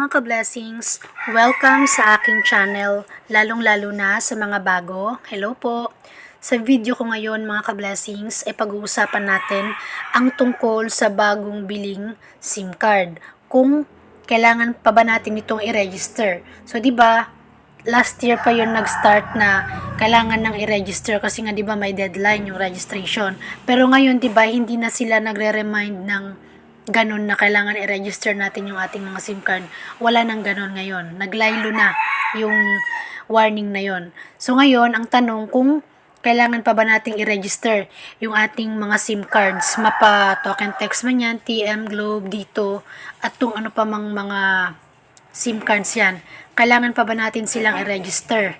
mga ka-blessings! Welcome sa aking channel, lalong-lalo na sa mga bago. Hello po! Sa video ko ngayon mga ka-blessings ay pag-uusapan natin ang tungkol sa bagong biling SIM card. Kung kailangan pa ba natin itong i-register. So 'di ba last year pa yun nag-start na kailangan nang i-register kasi nga 'di ba may deadline yung registration. Pero ngayon 'di ba hindi na sila nagre-remind ng ganun na kailangan i-register natin yung ating mga SIM card. Wala nang ganun ngayon. Naglaylo na yung warning na yon. So ngayon, ang tanong kung kailangan pa ba nating i-register yung ating mga SIM cards, Mapa, Token Text man yan, TM, Globe, dito, at tung ano pa mang mga SIM cards yan. Kailangan pa ba natin silang i-register?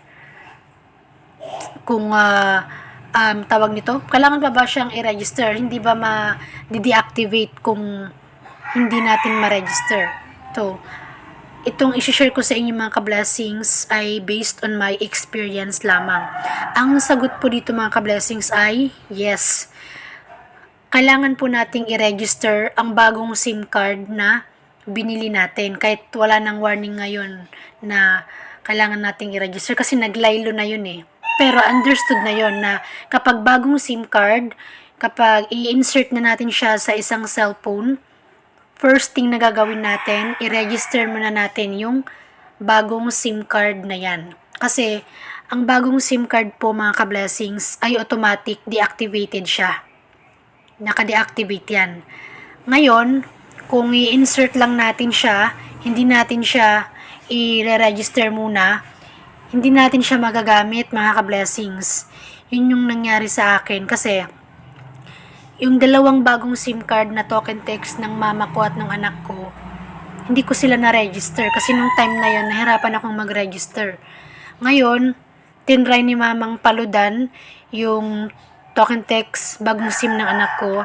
Kung tawag nito, kailangan pa ba siyang i-register? Hindi ba ma-deactivate kung hindi natin ma-register? So, itong isi-share ko sa inyo mga ka-blessings ay based on my experience lamang. Ang sagot po dito mga ka-blessings ay yes. Kailangan po nating i-register ang bagong SIM card na binili natin kahit wala nang warning ngayon na kailangan nating i-register kasi naglaylo na yun eh. Pero understood na yon na kapag bagong SIM card, kapag i-insert na natin siya sa isang cellphone, first thing na gagawin natin, i-register muna natin yung bagong SIM card na yan. Kasi, ang bagong SIM card po mga ka-blessings ay automatic deactivated siya. Naka-deactivate yan. Ngayon, kung i-insert lang natin siya, hindi natin siya i-register muna, hindi natin siya magagamit mga ka-blessings. Yun yung nangyari sa akin kasi yung dalawang bagong SIM card na token text ng mama ko at ng anak ko, hindi ko sila na-register kasi nung time na yun, nahirapan akong mag-register. Ngayon, tinry ni mamang paludan yung token text bagong SIM ng anak ko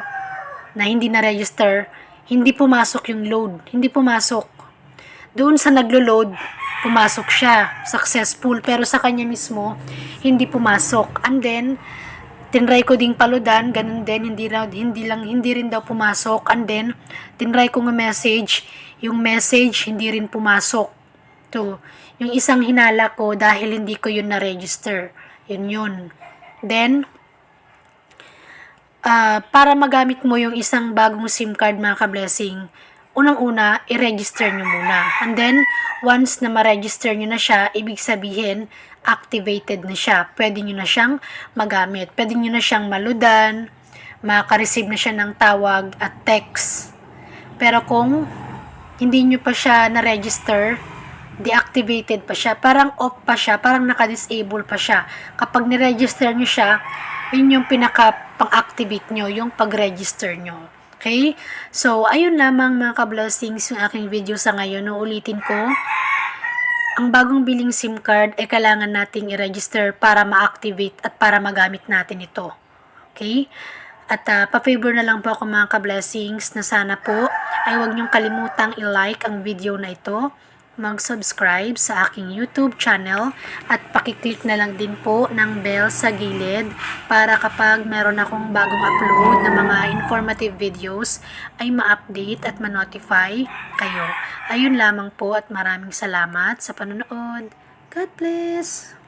na hindi na-register, hindi pumasok yung load, hindi pumasok. Doon sa naglo-load, pumasok siya, successful, pero sa kanya mismo, hindi pumasok. And then, tinry ko ding paludan, ganun din, hindi rin daw pumasok. And then, tinry ko ng message, yung message, hindi rin pumasok. So, yung isang hinala ko dahil hindi ko yun na-register. Yun. Then, para magamit mo yung isang bagong SIM card mga ka-blessing, unang-una, i-register nyo muna. And then, once na ma-register nyo na siya, ibig sabihin, activated na siya. Pwede nyo na siyang magamit. Pwede nyo na siyang maludan, makareceive na siya ng tawag at text. Pero kung hindi nyo pa siya na-register, deactivated pa siya, parang off pa siya, parang naka-disable pa siya. Kapag ni-register nyo siya, yun yung pinaka-pang-activate nyo, yung pag-register nyo. Okay? So, ayun lamang mga ka-blessings yung aking video sa ngayon. Uulitin ko, ang bagong biling SIM card ay kailangan nating i-register para ma-activate at para magamit natin ito. Okay? At pa-favor na lang po ako mga ka-blessings na sana po ay huwag niyong kalimutang i-like ang video na ito, mag-subscribe sa aking YouTube channel at pakiclick na lang din po ng bell sa gilid para kapag meron akong bagong upload na mga informative videos ay ma-update at ma-notify kayo. Ayun lamang po at maraming salamat sa panonood. God bless!